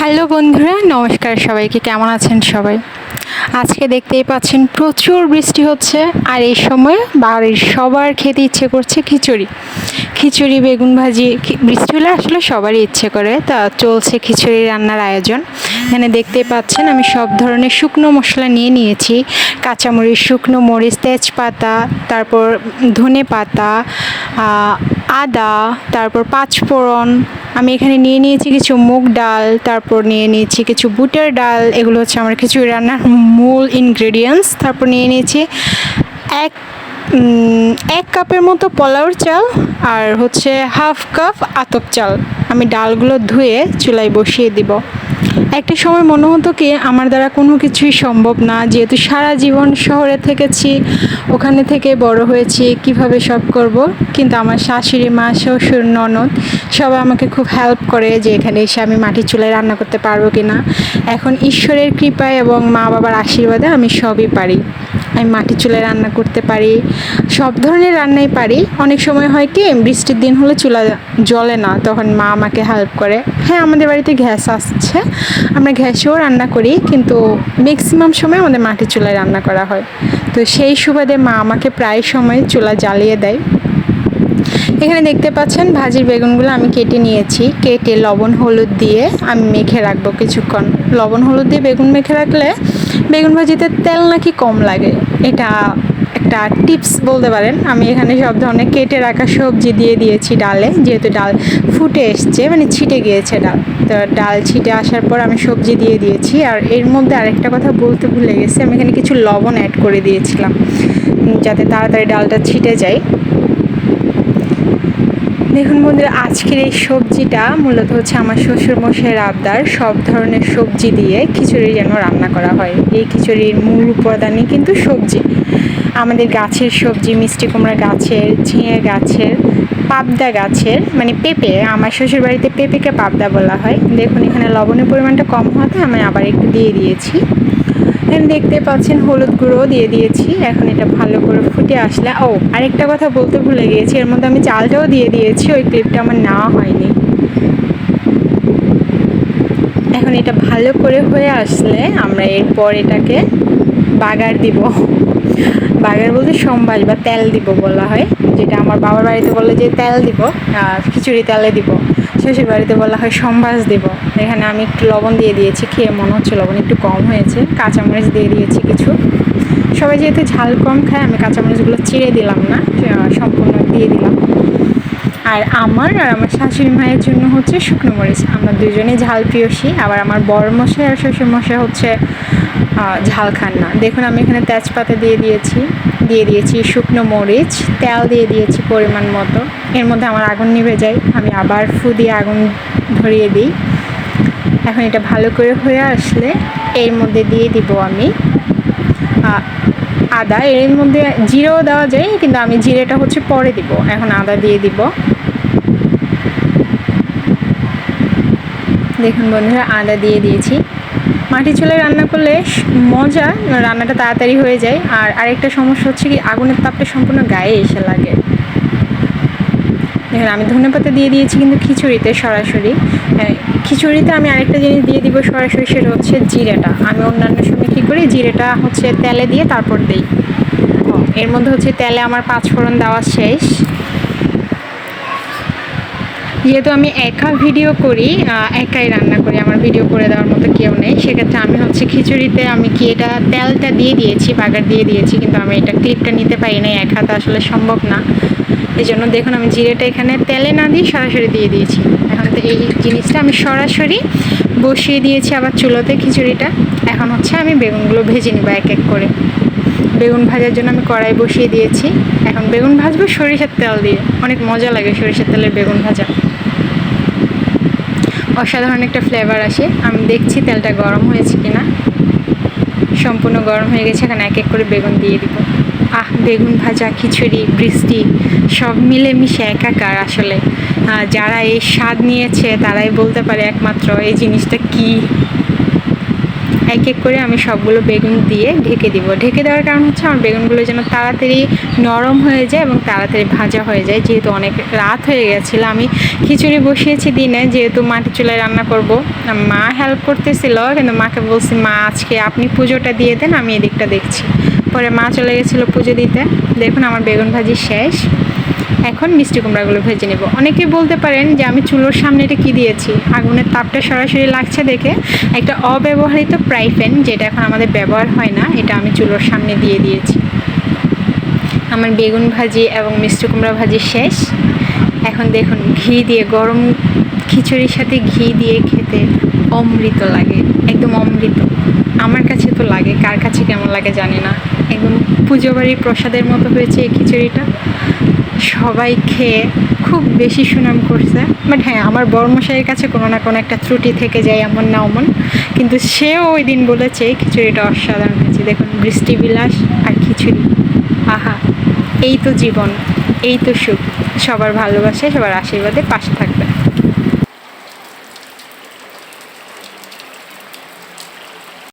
Hello বন্ধুরা, নমস্কার সবাইকে। কেমন আছেন সবাই? আজকে দেখতেই পাচ্ছেন প্রচুর বৃষ্টি হচ্ছে, আর এই সময় বাড়ির সবার খেতে ইচ্ছে করছে খিচুড়ি। খিচুড়ি, বেগুন ভাজি। বৃষ্টি হলে আসলে সবারই ইচ্ছে করে, তা চলছে খিচুড়ি রান্নার আয়োজন। এখানে দেখতেই পাচ্ছেন আমি সব ধরনের শুকনো মশলা নিয়ে নিয়েছি। কাঁচামরিচ, শুকনো মরিচ, তেজপাতা, তারপর ধনে পাতা, আদা, তারপর পাঁচফোড়ন। আমি এখানে নিয়ে নিয়েছি কিছু মুগ ডাল, তারপর নিয়ে নিয়েছি কিছু বুটের ডাল। এগুলো হচ্ছে আমার খিচুড়ি রান্নার মূল ইনগ্রেডিয়েন্টস। তারপর নিয়ে নিয়েছি এক এক কাপের মতো পোলাওর চাল, আর হচ্ছে হাফ কাপ আতপ চাল। আমি ডালগুলো ধুয়ে চুলায় বসিয়ে দিব। একটা সময় মনে হতো কি আমার দ্বারা কোনো কিছুই সম্ভব না, যেহেতু সারা জীবন শহরে থেকেছি, ওখানে থেকে বড় হয়েছি, কিভাবে সব করব। কিন্তু আমার শাশুড়ি মা, শ্বশুর, ননদ সবাই আমাকে খুব হেল্প করে যে এখানে এসে আমি মাটির চুলায় রান্না করতে পারবো কি না। এখন ঈশ্বরের কৃপায় এবং মা বাবার আশীর্বাদে আমি সবই পারি। আমি মাটির চুলায় রান্না করতে পারি, সব ধরনের রান্নাই পারি। অনেক সময় হয় কি বৃষ্টির দিন হলে চুলা জ্বলে না, তখন মা আমাকে হেল্প করে। হ্যাঁ, আমাদের বাড়িতে গ্যাস আসছে, আমরা গ্যাসেও রান্না করি, কিন্তু ম্যাক্সিমাম সময় আমাদের মাটির চুলায় রান্না করা হয়। তো সেই সুবাদে মা আমাকে প্রায় সময় চুলা জ্বালিয়ে দেয়। এখানে দেখতে পাচ্ছেন ভাজির বেগুনগুলো আমি কেটে নিয়েছি। কেটে লবণ হলুদ দিয়ে আমি মেখে রাখবো কিছুক্ষণ। লবণ হলুদ দিয়ে বেগুন মেখে রাখলে বেগুন ভাজিতে তেল নাকি কম লাগে, এটা একটা টিপস বলতে পারেন। আমি এখানে সব ধরনের কেটে রাখা সবজি দিয়ে দিয়েছি ডালে, যেহেতু ডাল ফুটে এসছে, মানে ছিটে গিয়েছে ডাল। তো ডাল ছিটে আসার পর আমি সবজি দিয়ে দিয়েছি। আর এর মধ্যে আরেকটা কথা বলতে ভুলে গেছি, আমি এখানে কিছু লবণ অ্যাড করে দিয়েছিলাম যাতে তাড়াতাড়ি ডালটা ছিটে যায়। দেখুন বন্ধুরা, আজকের এই সবজিটা মূলত হচ্ছে আমার শ্বশুরমশাইয়ের আবদার, সব ধরনের সবজি দিয়ে খিচুড়ি যেন রান্না করা হয়। এই খিচুড়ির মূল উপাদানই কিন্তু সবজি। আমাদের গাছের সবজি, মিষ্টি কুমড়া গাছের, ঝিঙে গাছের, পাবদা গাছের, মানে পেঁপে। আমার শ্বশুর বাড়িতে পেঁপেকে পাবদা বলা হয়। দেখুন এখানে লবণের পরিমাণটা কম হওয়াতে আমি আবার একটু দিয়ে দিয়েছি। এখানে দেখতে পাচ্ছেন হলুদ গুঁড়ো দিয়ে দিয়েছি। এখন এটা ভালো করে ফুটে আসলে, আরেকটা কথা বলতে ভুলে গিয়েছি, এর মধ্যে আমি চালটাও দিয়ে দিয়েছি, ওই ক্লিপটা আমার নেওয়া হয়নি। এখন এটা ভালো করে হয়ে আসলে আমরা এরপর এটাকে বাগার দিব। বাগার বলতে সম্বাস বা তেল দিব বলা হয়, যেটা আমার বাবার বাড়িতে বলে যে তেল দিব, খিচুড়ি তেলে দিব। শ্বশুর বাড়িতে বলা হয় সম্বাস দিব। এখানে আমি একটু লবণ দিয়ে দিয়েছি, খেয়ে মনে হচ্ছে লবণ একটু কম হয়েছে। কাঁচামরিচ দিয়ে দিয়েছি কিছু। সবাই যেহেতু ঝাল কম খায়, আমি কাঁচামরিচগুলো চিড়ে দিলাম না, সম্পূর্ণ দিয়ে দিলাম। আর আমার শাশুড়ি মায়ের জন্য হচ্ছে শুকনো মরিচ। আমরা দুজনেই ঝাল প্রিয়সী। আবার আমার বড় মশাই আর শ্বশুর মশাই হচ্ছে ঝাল খান না। দেখুন আমি এখানে তেজপাতা দিয়ে দিয়েছি শুকনো মরিচ, তেল দিয়ে দিয়েছি পরিমাণ মতো। এর মধ্যে আমার আগুন নিভে যায়, আমি আবার ফু দিয়ে আগুন ধরিয়ে দিই। এখন এটা ভালো করে হয়ে আসলে এর মধ্যে দিয়ে দিব আমি আদা। এর মধ্যে জিরেও দেওয়া যায়, কিন্তু আমি জিরেটা হচ্ছে পরে দিব। এখন আদা দিয়ে দিব। দেখুন বন্ধুরা, আদা দিয়ে দিয়েছি। মাটির চুলায় রান্না করলে মজা, রান্নাটা তাড়াতাড়ি হয়ে যায়। আর আরেকটা সমস্যা হচ্ছে কি আগুনের তাপটা সম্পূর্ণ গায়ে এসে লাগে। দেখুন আমি ধনেপাতা দিয়ে দিয়েছি, কিন্তু খিচুড়িতে সরাসরি। খিচুড়িতে আমি আরেকটা জিনিস দিয়ে দিব সরাসরি, সেটা হচ্ছে জিরেটা। আমি অন্যান্য সময় কী করি, জিরেটা হচ্ছে তেলে দিয়ে তারপর দিই। এর মধ্যে হচ্ছে তেলে আমার পাঁচফোড়ন দেওয়া শেষ। যেহেতু আমি একা ভিডিও করি, একাই রান্না করি, আমার ভিডিও করে দেওয়ার মতো কেউ নেই, সেক্ষেত্রে আমি হচ্ছে খিচুড়িতে আমি কি এটা তেলটা দিয়ে দিয়েছি, বাগার দিয়ে দিয়েছি, কিন্তু আমি এটা ক্লিপটা নিতে পারি না, এক হাতে আসলে সম্ভব না। এই জন্য দেখুন আমি জিরেটা এখানে তেলে না দিয়ে সরাসরি দিয়ে দিয়েছি। এখন তো এই জিনিসটা আমি সরাসরি বসিয়ে দিয়েছি আবার চুলোতে খিচুড়িটা। এখন হচ্ছে আমি বেগুনগুলো ভেজে নিব এক এক করে। বেগুন ভাজার জন্য আমি কড়াই বসিয়ে দিয়েছি। এখন বেগুন ভাজবো সরিষার তেল দিয়ে, অনেক মজা লাগে সরিষার তেলের বেগুন ভাজা, অসাধারণ একটা ফ্লেভার আসে। আমি দেখছি তেলটা গরম হয়েছে কিনা। সম্পূর্ণ গরম হয়ে গেছে। এখন এক এক করে বেগুন দিয়ে দিব। বেগুন ভাজা, খিচুড়ি, বৃষ্টি সব মিলে মিশে একাকার। আসলে যারা এই স্বাদ নিয়েছে তারাই বলতে পারে একমাত্র এই জিনিসটা কি। এক এক করে আমি সবগুলো বেগুন দিয়ে ঢেকে দিব। ঢেকে দেওয়ার কারণ হচ্ছে আমার বেগুনগুলো যেন তাড়াতাড়ি নরম হয়ে যায় এবং তাড়াতাড়ি ভাজা হয়ে যায়। যেহেতু অনেক রাত হয়ে গেছিলো, আমি খিচুড়ি বসিয়েছি দিনে, যেহেতু মাটির চুলায় রান্না করব। মা হেল্প করতেছিল, কিন্তু মাকে বলছি মা আজকে আপনি পুজোটা দিয়ে দেন, আমি এদিকটা দেখছি। পরে মা চলে গেছিলো পুজো দিতে। দেখুন আমার বেগুন ভাজি শেষ। এখন মিষ্টি কুমড়াগুলো ভেজে নেব। অনেকে বলতে পারেন যে আমি চুলোর সামনে এটা কী দিয়েছি, আগুনের তাপটা সরাসরি লাগছে দেখে একটা অব্যবহৃত ফ্রাই প্যান, যেটা এখন আমাদের ব্যবহার হয় না, এটা আমি চুলোর সামনে দিয়ে দিয়েছি। আমার বেগুন ভাজি এবং মিষ্টি কুমড়া ভাজি শেষ। এখন দেখুন ঘি দিয়ে, গরম খিচুড়ির সাথে ঘি দিয়ে খেতে অমৃত লাগে, একদম অমৃত। আমার কাছে তো লাগে, কার কাছে কেমন লাগে জানি না। একদম পুজো বাড়ির প্রসাদের মতো হয়েছে এই খিচুড়িটা। সবাই খেয়ে খুব বেশি সুনাম করছে। বাট হ্যাঁ, আমার বড়মশাইয়ের কাছে কোনো না কোনো একটা ত্রুটি থেকে যায়, এমন না অমন, কিন্তু সেও ওই দিন বলেছে খিচুড়িটা অসাধারণ হয়েছে। দেখুন বৃষ্টি বিলাস আর খিচুড়ি, আহা, এই তো জীবন, এই তো সুখ। সবার ভালোবাসা, সবার আশীর্বাদে পাশে থাকবে।